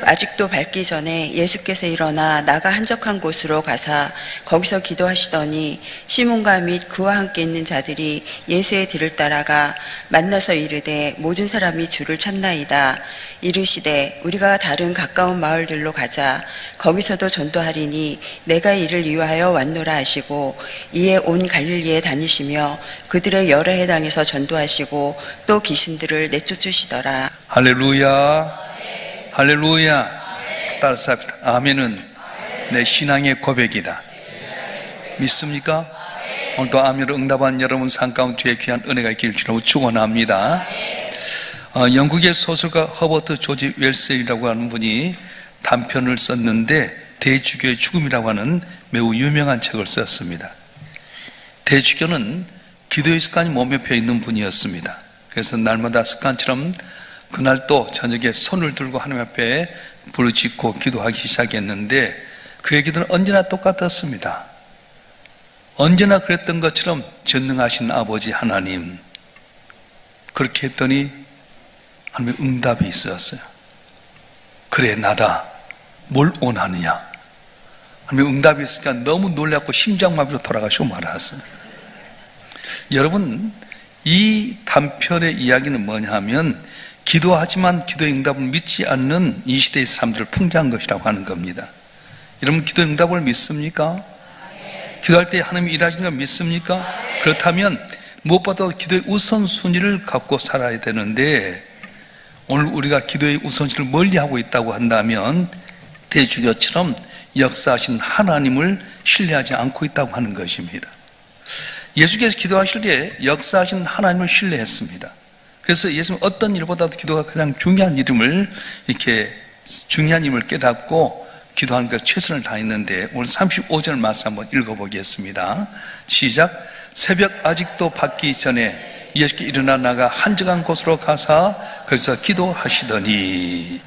아직도 밝기 전에 예수께서 일어나 나가 한적한 곳으로 가사 거기서 기도하시더니 시몬과 및 그와 함께 있는 자들이 예수의 뒤를 따라가 만나서 이르되 모든 사람이 주를 찾나이다. 이르시되 우리가 다른 가까운 마을들로 가자. 거기서도 전도하리니 내가 이를 위하여 왔노라 하시고 이에 온 갈릴리에 다니시며 그들의 여러 해당에서 전도하시고 또 귀신들을 내쫓으시더라. 할렐루야. 할렐루야. 따라서 합시다. 아멘은 내 신앙의 고백이다. 믿습니까? 오늘도 아멘으로 응답한 여러분 삶 가운데 귀한 은혜가 있기를 주로 축원합니다. 영국의 소설가 허버트 조지 웰셀이라고 하는 분이 단편을 썼는데 대주교의 죽음이라고 하는 매우 유명한 책을 썼습니다. 대주교는 기도의 습관이 몸에 배 있는 분이었습니다. 그래서 날마다 습관처럼 그날 또 저녁에 손을 들고 하나님 앞에 부르짖고 기도하기 시작했는데 그의 기도는 언제나 똑같았습니다. 언제나 그랬던 것처럼 전능하신 아버지 하나님, 그렇게 했더니 하나님의 응답이 있었어요. 그래 나다, 뭘 원하느냐. 하나님의 응답이 있으니까 너무 놀랐고 심장마비로 돌아가시고 말았어요. 여러분, 이 단편의 이야기는 뭐냐 하면 기도하지만 기도의 응답을 믿지 않는 이 시대의 사람들을 풍자한 것이라고 하는 겁니다. 여러분, 기도의 응답을 믿습니까? 기도할 때 하나님이 일하시는 걸 믿습니까? 그렇다면 무엇보다 기도의 우선순위를 갖고 살아야 되는데 오늘 우리가 기도의 우선순위를 멀리하고 있다고 한다면 대주교처럼 역사하신 하나님을 신뢰하지 않고 있다고 하는 것입니다. 예수께서 기도하실 때 역사하신 하나님을 신뢰했습니다. 그래서 예수님은 어떤 일보다도 기도가 가장 중요한 일임을 깨닫고 기도하는 것 최선을 다했는데 오늘 35절 말씀 한번 읽어보겠습니다. 시작. 새벽 아직도 밝기 전에 예수께 일어나 나가 한적한 곳으로 가사 거기서 기도하시더니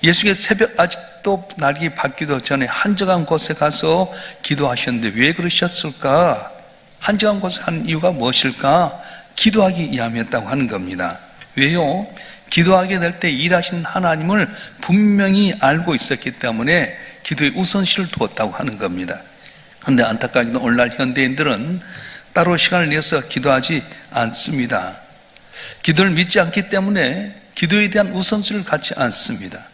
예수께서 새벽 아직도 날이 밝기도 전에 한적한 곳에 가서 기도하셨는데 왜 그러셨을까? 한적한 곳에 간 이유가 무엇일까? 기도하기 위함이었다고 하는 겁니다. 왜요? 기도하게 될 때 일하신 하나님을 분명히 알고 있었기 때문에 기도의 우선시를 두었다고 하는 겁니다. 그런데 안타깝게도 오늘날 현대인들은 따로 시간을 내서 기도하지 않습니다. 기도를 믿지 않기 때문에 기도에 대한 우선순위를 갖지 않습니다.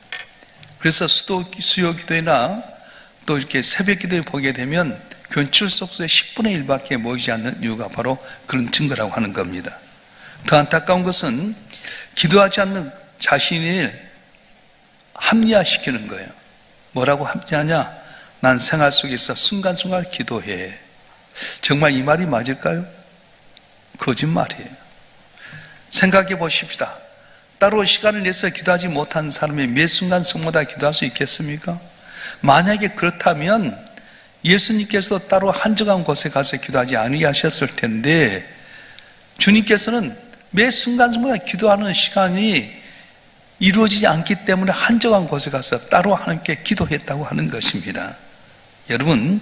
그래서 수요 기도회나 또 이렇게 새벽 기도에 보게 되면 교인 출석수의 10분의 1밖에 모이지 않는 이유가 바로 그런 증거라고 하는 겁니다. 더 안타까운 것은 기도하지 않는 자신을 합리화시키는 거예요. 뭐라고 합리하냐? 난 생활 속에서 순간순간 기도해. 정말 이 말이 맞을까요? 거짓말이에요. 생각해 보십시다. 따로 시간을 내서 기도하지 못한 사람이 매 순간 성모다 기도할 수 있겠습니까? 만약에 그렇다면 예수님께서 따로 한적한 곳에 가서 기도하지 아니하셨을 텐데 주님께서는 매 순간순간 기도하는 시간이 이루어지지 않기 때문에 한적한 곳에 가서 따로 하나님께 기도했다고 하는 것입니다. 여러분,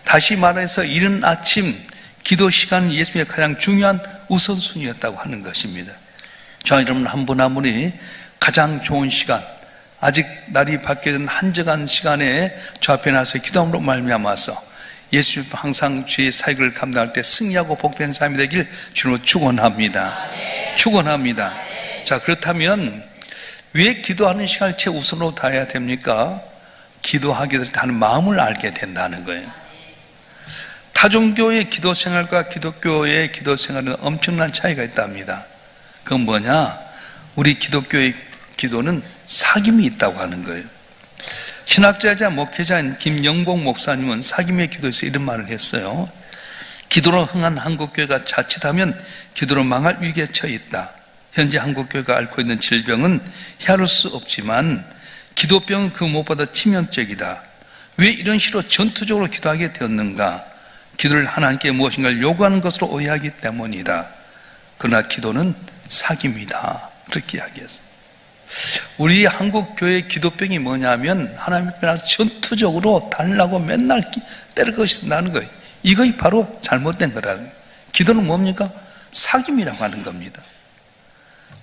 다시 말해서 이른 아침 기도 시간은 예수님의 가장 중요한 우선순위였다고 하는 것입니다. 저와 여러분 한 분 한 분이 가장 좋은 시간, 아직 날이 밝게진 한적한 시간에 주 앞에 나서 기도함으로 말미암아서 예수님 항상 주의 사역을 감당할 때 승리하고 복된 삶이 되길 주로 축원합니다. 축원합니다. 자, 그렇다면 왜 기도하는 시간을 최우선으로 다해야 됩니까? 기도하게 될 때 하는 마음을 알게 된다는 거예요. 타종교의 기도 생활과 기독교의 기도 생활은 엄청난 차이가 있답니다. 그건 뭐냐? 우리 기독교의 기도는 사귐이 있다고 하는 거예요. 신학자이자 목회자인 김영복 목사님은 사귐의 기도에서 이런 말을 했어요. 기도로 흥한 한국교회가 자칫하면 기도로 망할 위기에 처해 있다. 현재 한국교회가 앓고 있는 질병은 헤아릴 수 없지만 기도병은 그 무엇보다 치명적이다. 왜 이런 식으로 전투적으로 기도하게 되었는가? 기도를 하나님께 무엇인가를 요구하는 것으로 오해하기 때문이다. 그러나 기도는 사귐이다. 그렇게 이야기했어요. 우리 한국교회의 기도병이 뭐냐면 하나님 앞에 나서 전투적으로 달라고 맨날 때려거신다는 거예요. 이것이 바로 잘못된 거라는 거예요. 기도는 뭡니까? 사귐이라고 하는 겁니다.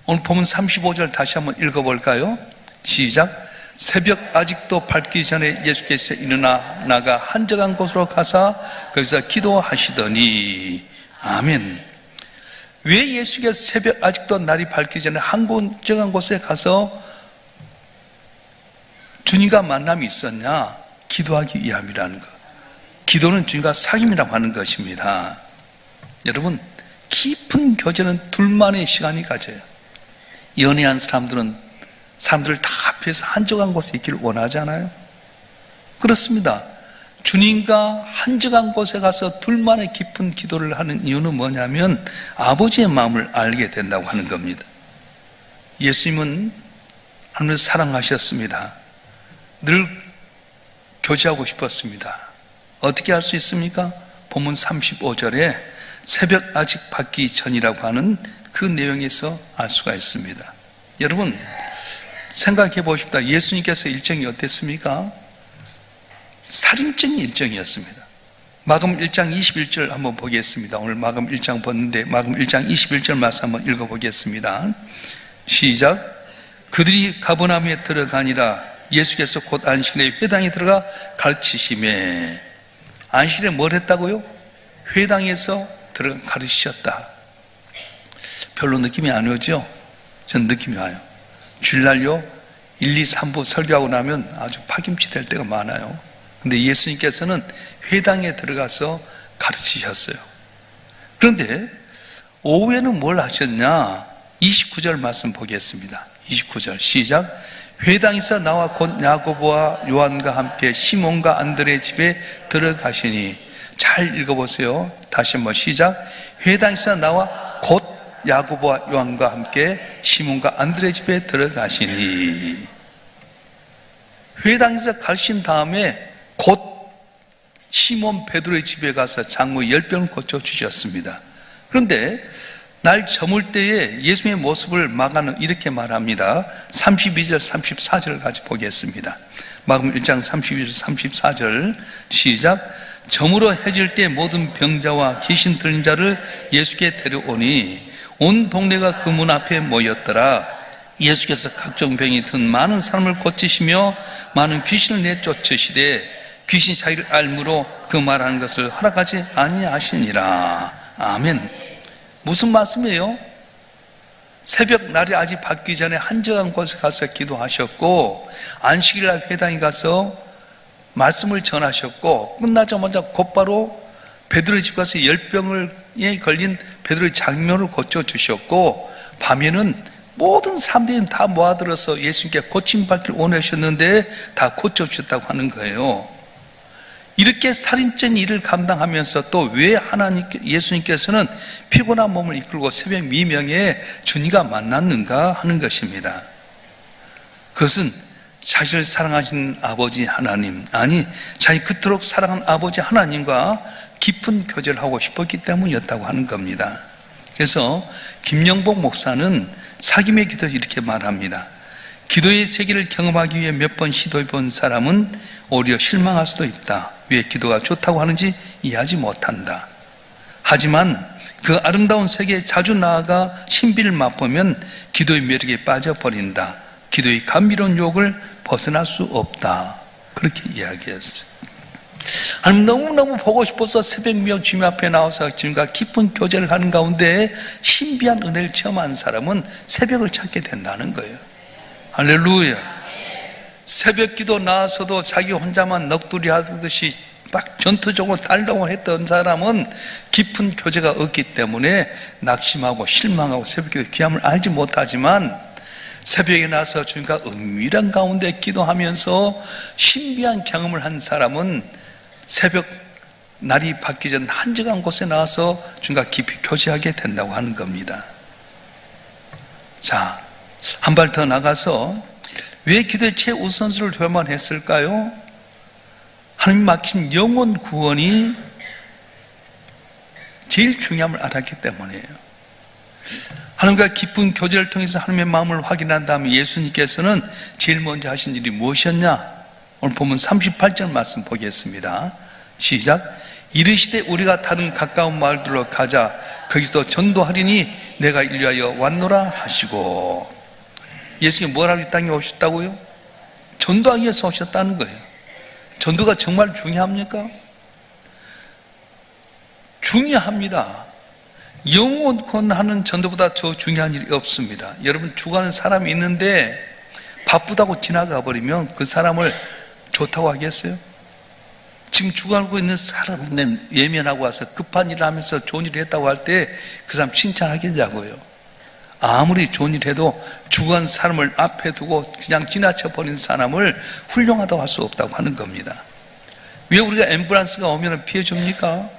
오늘 본문 35절 다시 한번 읽어볼까요? 시작. 새벽 아직도 밝기 전에 예수께서 일어나 나가 한적한 곳으로 가사 거기서 기도하시더니. 아멘. 왜 예수께서 새벽 아직도 날이 밝기 전에 한적한 곳에 가서 주님과 만남이 있었냐? 기도하기 위함이라는 것. 기도는 주님과 사귐이라고 하는 것입니다. 여러분, 깊은 교제는 둘만의 시간이 가져요. 연애한 사람들을 다 앞에서 한적한 곳에 있기를 원하지 않아요? 그렇습니다. 주님과 한적한 곳에 가서 둘만의 깊은 기도를 하는 이유는 뭐냐면 아버지의 마음을 알게 된다고 하는 겁니다. 예수님은 하나님을 사랑하셨습니다. 늘 교제하고 싶었습니다. 어떻게 할 수 있습니까? 본문 35절에 새벽 아직 밝기 전이라고 하는 그 내용에서 알 수가 있습니다. 여러분, 생각해 보십시다. 예수님께서 일정이 어땠습니까? 살인적인 일정이었습니다. 마금 1장 21절 한번 보겠습니다. 오늘 마금 1장 봤는데 마금 1장 21절 말씀 한번 읽어보겠습니다. 시작. 그들이 가버나움에 들어가니라. 예수께서 곧 안식일에 회당에 들어가 가르치시매. 안식일에 뭘 했다고요? 회당에서 들어가 가르치셨다. 별로 느낌이 안 오죠? 전 느낌이 와요. 주일날요 1, 2, 3부 설교하고 나면 아주 파김치 될 때가 많아요. 근데 예수님께서는 회당에 들어가서 가르치셨어요. 그런데 오후에는 뭘 하셨냐? 29절 말씀 보겠습니다. 29절 시작. 회당에서 나와 곧 야고보와 요한과 함께 시몬과 안드레의 집에 들어가시니. 잘 읽어보세요. 다시 한번 시작. 회당에서 나와 곧 야고보와 요한과 함께 시몬과 안드레의 집에 들어가시니. 회당에서 가르친 다음에 곧 시몬 베드로의 집에 가서 장모 10병을 고쳐주셨습니다. 그런데 날 저물 때에 예수님의 모습을 마가는 이렇게 말합니다. 32절 34절을 같이 보겠습니다. 마금 1장 32절 34절 시작. 저물어 해질 때 모든 병자와 귀신 들린 자를 예수께 데려오니 온 동네가 그 문 앞에 모였더라. 예수께서 각종 병이 든 많은 사람을 고치시며 많은 귀신을 내쫓으시되 귀신 자기를 알므로 그 말하는 것을 허락하지 아니하시니라. 아멘. 무슨 말씀이에요? 새벽 날이 아직 밝기 전에 한적한 곳에 가서 기도하셨고 안식일날 회당에 가서 말씀을 전하셨고 끝나자마자 곧바로 베드로의 집 가서 열병에 걸린 베드로의 장모를 고쳐주셨고 밤에는 모든 사람들이 다 모아들어서 예수님께 고침받기를 원하셨는데 다 고쳐주셨다고 하는 거예요. 이렇게 살인적인 일을 감당하면서 또 왜 예수님께서는 피곤한 몸을 이끌고 새벽 미명에 주님과 만났는가 하는 것입니다. 그것은 자신을 사랑하신 아버지 하나님, 아니 자기 그토록 사랑한 아버지 하나님과 깊은 교제를 하고 싶었기 때문이었다고 하는 겁니다. 그래서 김영복 목사는 사귐의 기도에서 이렇게 말합니다. 기도의 세계를 경험하기 위해 몇 번 시도해 본 사람은 오히려 실망할 수도 있다. 왜 기도가 좋다고 하는지 이해하지 못한다. 하지만 그 아름다운 세계에 자주 나아가 신비를 맛보면 기도의 매력에 빠져버린다. 기도의 감미로운 유혹을 벗어날 수 없다. 그렇게 이야기했어요. 하나님 너무너무 보고 싶어서 새벽미어 주님 앞에 나와서 주님과 깊은 교제를 하는 가운데 신비한 은혜를 체험한 사람은 새벽을 찾게 된다는 거예요. 할렐루야. 새벽 기도 나와서도 자기 혼자만 넋두리 하듯이 막 전투적으로 달동을 했던 사람은 깊은 교제가 없기 때문에 낙심하고 실망하고 새벽 기도의 귀함을 알지 못하지만 새벽에 나서 주님과 은밀한 가운데 기도하면서 신비한 경험을 한 사람은 새벽 날이 밝기 전 한적한 곳에 나와서 주님과 깊이 교제하게 된다고 하는 겁니다. 자, 한 발 더 나가서 왜 기도의 최우선순위를 둬야만 했을까요? 하나님 맡긴 영혼 구원이 제일 중요함을 알았기 때문이에요. 하나님과 깊은 교제를 통해서 하나님의 마음을 확인한 다음에 예수님께서는 제일 먼저 하신 일이 무엇이었냐? 오늘 보면 38절 말씀 보겠습니다. 시작. 이르시되 우리가 다른 가까운 마을들로 가자. 거기서 전도하리니 내가 인류하여 왔노라 하시고. 예수님이 뭐라고 이 땅에 오셨다고요? 전도하기 위해서 오셨다는 거예요. 전도가 정말 중요합니까? 중요합니다. 영혼 구원하는 전도보다 더 중요한 일이 없습니다. 여러분, 죽어가는 사람이 있는데 바쁘다고 지나가 버리면 그 사람을 좋다고 하겠어요? 지금 죽어가고 있는 사람은 예면하고 와서 급한 일을 하면서 좋은 일을 했다고 할 때 그 사람 칭찬하겠냐고요. 아무리 좋은 일을 해도 죽어간 사람을 앞에 두고 그냥 지나쳐 버린 사람을 훌륭하다고 할 수 없다고 하는 겁니다. 왜 우리가 앰뷸런스가 오면 피해줍니까?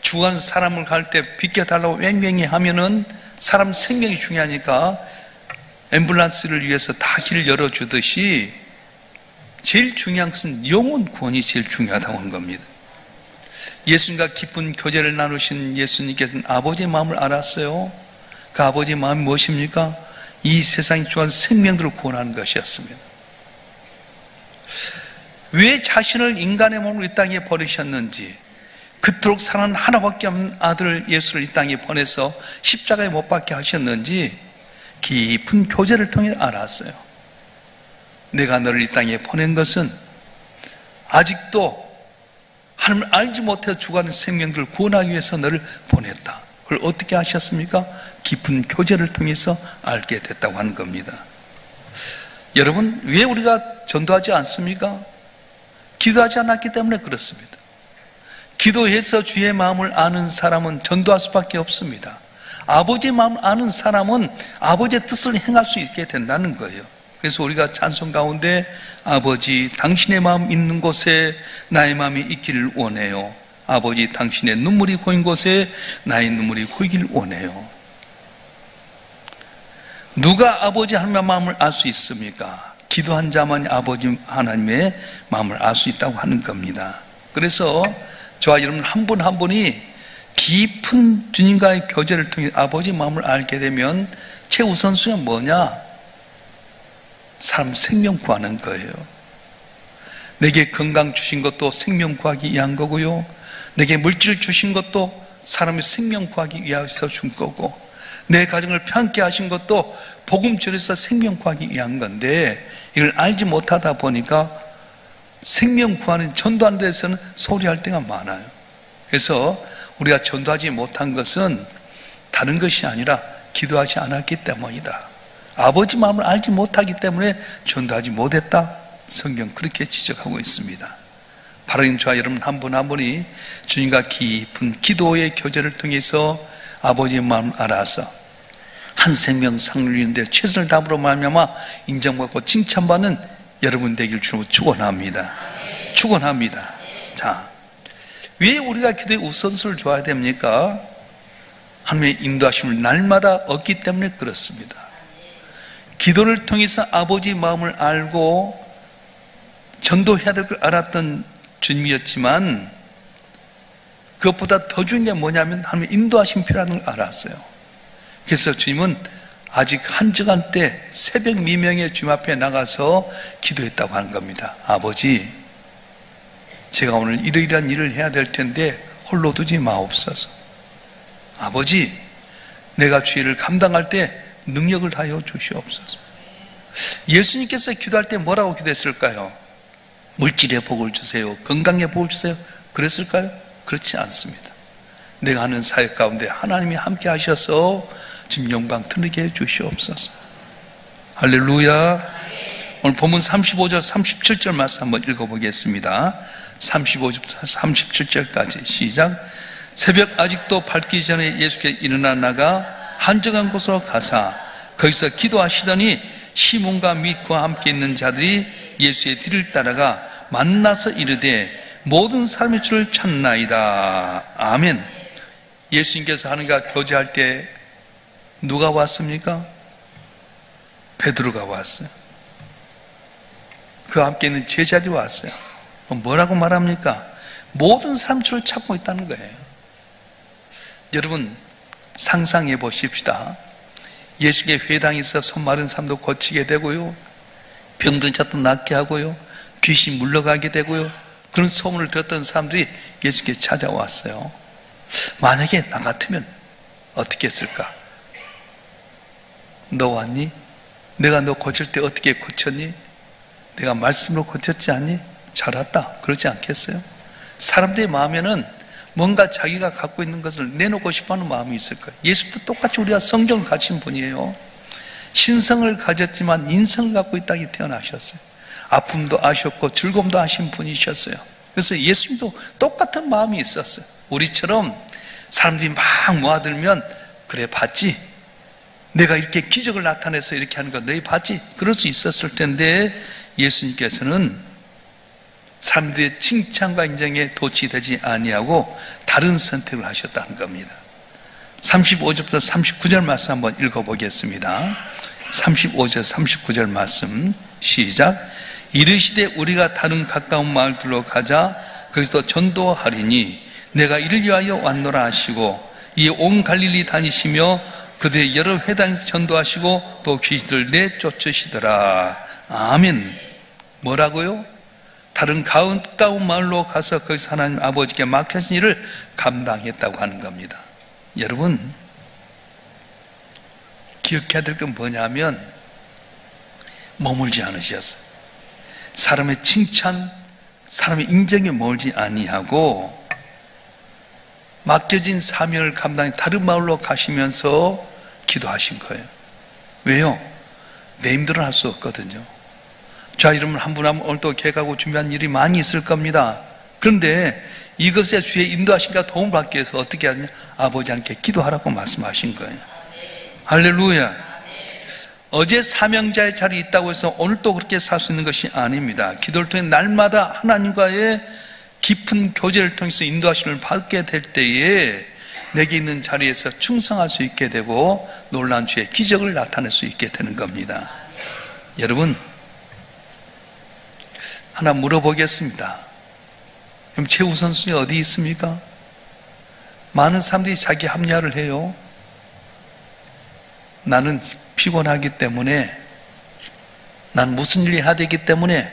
죽어간 사람을 갈 때 비켜달라고 왱왱이 하면은 사람 생명이 중요하니까 앰뷸런스를 위해서 다 길을 열어주듯이 제일 중요한 것은 영혼 구원이 제일 중요하다고 하는 겁니다. 예수님과 깊은 교제를 나누신 예수님께서는 아버지의 마음을 알았어요. 그 아버지의 마음이 무엇입니까? 이 세상에 죽은 생명들을 구원하는 것이었습니다. 왜 자신을 인간의 몸으로 이 땅에 버리셨는지, 그토록 사랑하는 하나밖에 없는 아들 예수를 이 땅에 보내서 십자가에 못 박게 하셨는지 깊은 교제를 통해 알았어요. 내가 너를 이 땅에 보낸 것은 아직도 하나님을 알지 못해 죽어가는 생명들을 구원하기 위해서 너를 보냈다. 그걸 어떻게 하셨습니까? 깊은 교제를 통해서 알게 됐다고 하는 겁니다. 여러분, 왜 우리가 전도하지 않습니까? 기도하지 않았기 때문에 그렇습니다. 기도해서 주의 마음을 아는 사람은 전도할 수밖에 없습니다. 아버지의 마음을 아는 사람은 아버지의 뜻을 행할 수 있게 된다는 거예요. 그래서 우리가 찬송 가운데 아버지 당신의 마음 있는 곳에 나의 마음이 있기를 원해요. 아버지 당신의 눈물이 고인 곳에 나의 눈물이 고이기를 원해요. 누가 아버지 하나님의 마음을 알 수 있습니까? 기도한 자만이 아버지 하나님의 마음을 알 수 있다고 하는 겁니다. 그래서 저와 여러분 한 분 한 분이 깊은 주님과의 교제를 통해 아버지 마음을 알게 되면 최우선순위가 뭐냐? 사람 생명 구하는 거예요. 내게 건강 주신 것도 생명 구하기 위한 거고요. 내게 물질 주신 것도 사람의 생명 구하기 위해서 준 거고, 내 가정을 편케 하신 것도 복음 전해서 생명 구하기 위한 건데, 이걸 알지 못하다 보니까 생명 구하는 전도하는 데서는 소리할 때가 많아요. 그래서 우리가 전도하지 못한 것은 다른 것이 아니라 기도하지 않았기 때문이다. 아버지 마음을 알지 못하기 때문에 전도하지 못했다. 성경 그렇게 지적하고 있습니다. 바로 저와 여러분 한 분 한 분이 주님과 깊은 기도의 교제를 통해서 아버지의 마음을 알아서 한 생명 상류인데 최선을 다함으로 말미암아 인정받고 칭찬받는 여러분 되길 주로 축원합니다. 축원합니다. 자, 왜 우리가 기도의 우선순위를 줘야 됩니까? 하나님의 인도하심을 날마다 얻기 때문에 그렇습니다. 기도를 통해서 아버지의 마음을 알고 전도해야 될 걸 알았던 주님이었지만, 그것보다 더 중요한 게 뭐냐면 하나님의 인도하심 필요하다는 걸 알았어요. 그래서 주님은 아직 한적한 때 새벽 미명에 주님 앞에 나가서 기도했다고 하는 겁니다. 아버지, 제가 오늘 이러이러한 일을 해야 될 텐데 홀로 두지 마옵소서. 아버지, 내가 주의를 감당할 때 능력을 하여 주시옵소서. 예수님께서 기도할 때 뭐라고 기도했을까요? 물질의 복을 주세요, 건강의 복을 주세요, 그랬을까요? 그렇지 않습니다. 내가 하는 사역 가운데 하나님이 함께 하셔서 지금 영광 드리게 해 주시옵소서. 할렐루야. 오늘 본문 35절 37절 말씀 한번 읽어보겠습니다. 35절 37절까지 시작. 새벽 아직도 밝기 전에 예수께서 일어나 나가 한적한 곳으로 가사 거기서 기도하시더니 시몬과 및 그와 함께 있는 자들이 예수의 뒤를 따라가 만나서 이르되 모든 사람의 주를 찾나이다. 아멘. 예수님께서 하나님과 교제할 때 누가 왔습니까? 베드로가 왔어요. 그와 함께 있는 제자들이 왔어요. 뭐라고 말합니까? 모든 사람 주를 찾고 있다는 거예요. 여러분 상상해 보십시다. 예수께 회당에서 손 마른 사람도 고치게 되고요, 병든 자도 낫게 하고요, 귀신 물러가게 되고요, 그런 소문을 들었던 사람들이 예수께 찾아왔어요. 만약에 나 같으면 어떻게 했을까? 너 왔니? 내가 너 고칠 때 어떻게 고쳤니? 내가 말씀으로 고쳤지 않니? 잘 왔다. 그러지 않겠어요? 사람들의 마음에는 뭔가 자기가 갖고 있는 것을 내놓고 싶어하는 마음이 있을 거예요. 예수도 똑같이 우리가 성경을 가진 분이에요. 신성을 가졌지만 인성을 갖고 이 땅에 태어나셨어요. 아픔도 아셨고 즐거움도 아신 분이셨어요. 그래서 예수님도 똑같은 마음이 있었어요. 우리처럼 사람들이 막 모아들면 그래 봤지? 내가 이렇게 기적을 나타내서 이렇게 하는 거 너희 봤지? 그럴 수 있었을 텐데 예수님께서는 사람들의 칭찬과 인정에 도취되지 아니하고 다른 선택을 하셨다는 겁니다. 35절부터 39절 말씀 한번 읽어보겠습니다. 35절 39절 말씀 시작. 이르시되 우리가 다른 가까운 마을들로 가자. 거기서 전도하리니 내가 이를 위하여 왔노라 하시고 이에 온 갈릴리 다니시며 그들의 여러 회당에서 전도하시고 또 귀신들 내쫓으시더라. 아멘. 뭐라고요? 다른 가까운 마을로 가서 거기서 하나님 아버지께 맡겨진 일을 감당했다고 하는 겁니다. 여러분, 기억해야 될 건 뭐냐면 머물지 않으셨어요. 사람의 칭찬, 사람의 인정에 머물지 아니하고 맡겨진 사명을 감당해 다른 마을로 가시면서 기도하신 거예요. 왜요? 내 힘들어 할 수 없거든요. 자, 이러면 한 분 하면 오늘 또 계획하고 준비한 일이 많이 있을 겁니다. 그런데 이것에 주의 인도하신가 도움을 받기 위해서 어떻게 하느냐? 아버지한테 기도하라고 말씀하신 거예요. 할렐루야. 어제 사명자의 자리에 있다고 해서 오늘 또 그렇게 살 수 있는 것이 아닙니다. 기도를 통해 날마다 하나님과의 깊은 교제를 통해서 인도하심을 받게 될 때에 내게 있는 자리에서 충성할 수 있게 되고 놀라운 주의 기적을 나타낼 수 있게 되는 겁니다. 여러분, 하나 물어보겠습니다. 그럼 제 우선순위 어디 있습니까? 많은 사람들이 자기 합리화를 해요. 나는 피곤하기 때문에, 난 무슨 일을 해야 되기 때문에,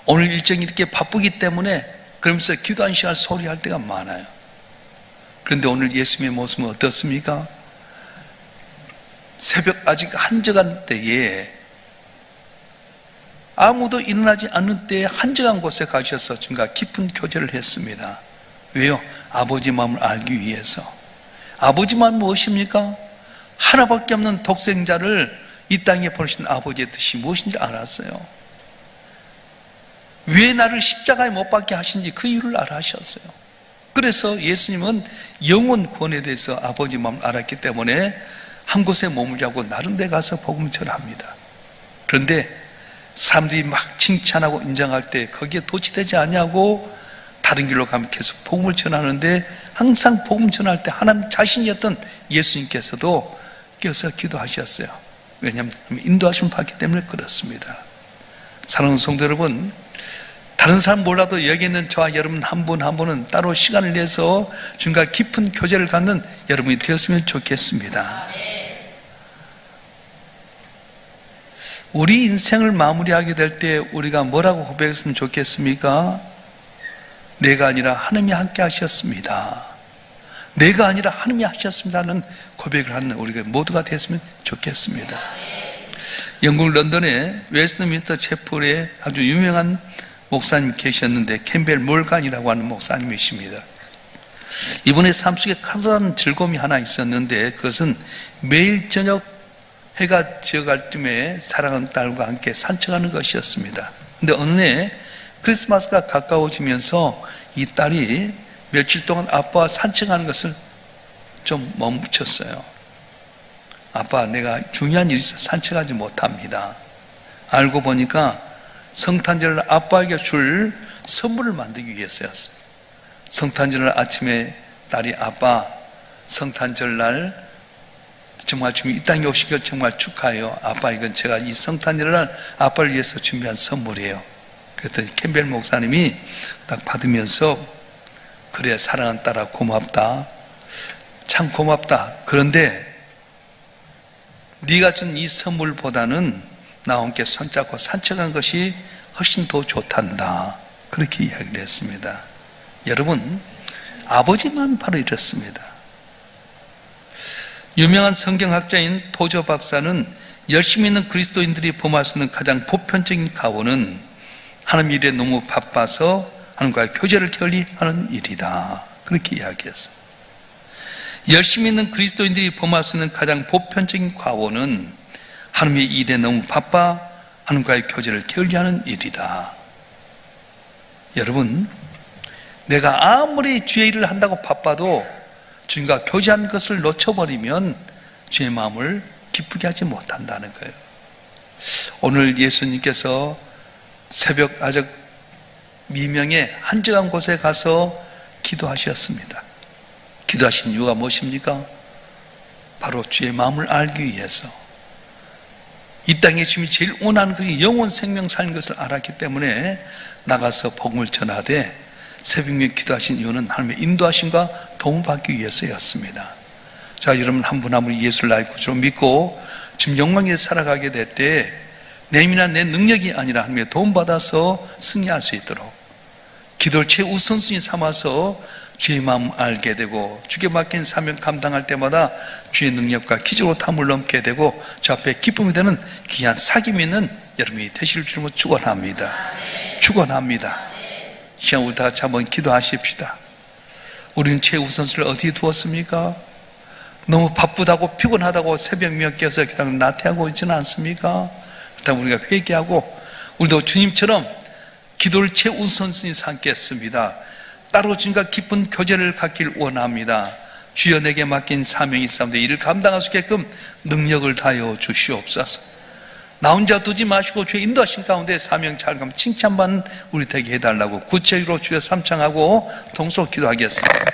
오늘 일정이 이렇게 바쁘기 때문에, 그러면서 기도한 시간 소리할 때가 많아요. 그런데 오늘 예수님의 모습은 어떻습니까? 새벽 아직 한적한 때에, 아무도 일어나지 않는 때에 한적한 곳에 가셔서 주님과 깊은 교제를 했습니다. 왜요? 아버지 마음을 알기 위해서. 아버지 마음은 무엇입니까? 하나밖에 없는 독생자를 이 땅에 보내신 아버지의 뜻이 무엇인지 알았어요. 왜 나를 십자가에 못 박게 하신지 그 이유를 알아하셨어요. 그래서 예수님은 영혼 구원에 대해서 아버지 마음을 알았기 때문에 한 곳에 머물지 않고 다른 데 가서 복음을 전합니다. 그런데 사람들이 막 칭찬하고 인정할 때 거기에 도취되지 않냐고 다른 길로 가면 계속 복음을 전하는데 항상 복음 전할 때 하나님 자신이었던 예수님께서도 껴서 기도하셨어요. 왜냐하면 인도하심을 받기 때문에 그렇습니다. 사랑하는 성도 여러분, 다른 사람 몰라도 여기 있는 저와 여러분 한 분 한 분은 따로 시간을 내서 주님과 깊은 교제를 갖는 여러분이 되었으면 좋겠습니다. 우리 인생을 마무리하게 될 때 우리가 뭐라고 고백했으면 좋겠습니까? 내가 아니라 하나님이 함께 하셨습니다. 내가 아니라 하나님이 하셨습니다는 고백을 하는 우리가 모두가 됐으면 좋겠습니다. 영국 런던에 웨스트민스터 채플에 아주 유명한 목사님 계셨는데 캠벨 몰간이라고 하는 목사님이십니다. 이분의 삶 속에 커다란 즐거움이 하나 있었는데 그것은 매일 저녁 해가 지어갈 쯤에 사랑하는 딸과 함께 산책하는 것이었습니다. 그런데 어느 날 크리스마스가 가까워지면서 이 딸이 며칠 동안 아빠와 산책하는 것을 좀 멈췄어요. 아빠, 내가 중요한 일이 있어 산책하지 못합니다. 알고 보니까 성탄절날 아빠에게 줄 선물을 만들기 위해서였어요. 성탄절날 아침에 딸이 아빠, 성탄절날 정말 주님 이 땅에 오신 걸 정말 축하해요. 아빠, 이건 제가 이 성탄절날 아빠를 위해서 준비한 선물이에요. 그랬더니 캠벨 목사님이 딱 받으면서 그래, 사랑하는 딸아, 고맙다. 참 고맙다. 그런데 네가 준 이 선물보다는 나와 함께 손잡고 산책한 것이 훨씬 더 좋단다. 그렇게 이야기를 했습니다. 여러분, 아버지만 바로 이렇습니다. 유명한 성경학자인 도저 박사는 열심히 있는 그리스도인들이 범할 수 있는 가장 보편적인 가오는 하나님 일에 너무 바빠서 하나님과의 교제를 게을리하는 일이다. 그렇게 이야기했어요. 열심히 있는 그리스도인들이 범할 수 있는 가장 보편적인 과오는 하나님의 일에 너무 바빠 하나님과의 교제를 게을리하는 일이다. 여러분, 내가 아무리 주의 일을 한다고 바빠도 주님과 교제하는 것을 놓쳐버리면 주의 마음을 기쁘게 하지 못한다는 거예요. 오늘 예수님께서 새벽 아적 미명에 한적한 곳에 가서 기도하셨습니다. 기도하신 이유가 무엇입니까? 바로 주의 마음을 알기 위해서. 이 땅에 주님이 제일 원하는 그 영원 생명 사는 것을 알았기 때문에 나가서 복음을 전하되 새벽에 기도하신 이유는 하나님의 인도하심과 도움받기 위해서였습니다. 자, 여러분 한 분 한 분 예수를 나의 구주로 믿고 지금 영광에 살아가게 될 때 내 힘이나 내 능력이 아니라 하나님의 도움받아서 승리할 수 있도록 기도를 최우선순위 삼아서 주의 마음 알게 되고 주께 맡긴 사명 감당할 때마다 주의 능력과 기적으로 탐을 넘게 되고 주 앞에 기쁨이 되는 귀한 사귐이 있는 여러분이 되실 줄로 축원합니다. 축원합니다. 시간 우리 다 같이 한번 기도하십시다. 우리는 최우선순위를 어디에 두었습니까? 너무 바쁘다고 피곤하다고 새벽 몇 개에서 그냥 나태하고 있지는 않습니까? 일단 우리가 회개하고 우리도 주님처럼 기도를 최우선순위 삼겠습니다. 따로 주님과 깊은 교제를 갖길 원합니다. 주여 내게 맡긴 사명이 있사오니 이를 감당할 수 있게끔 능력을 다하여 주시옵소서. 나 혼자 두지 마시고 주의 인도하신 가운데 사명 잘 가면 칭찬받는 우리 되게 해달라고 구체적으로 주여 삼창하고 동서 기도하겠습니다.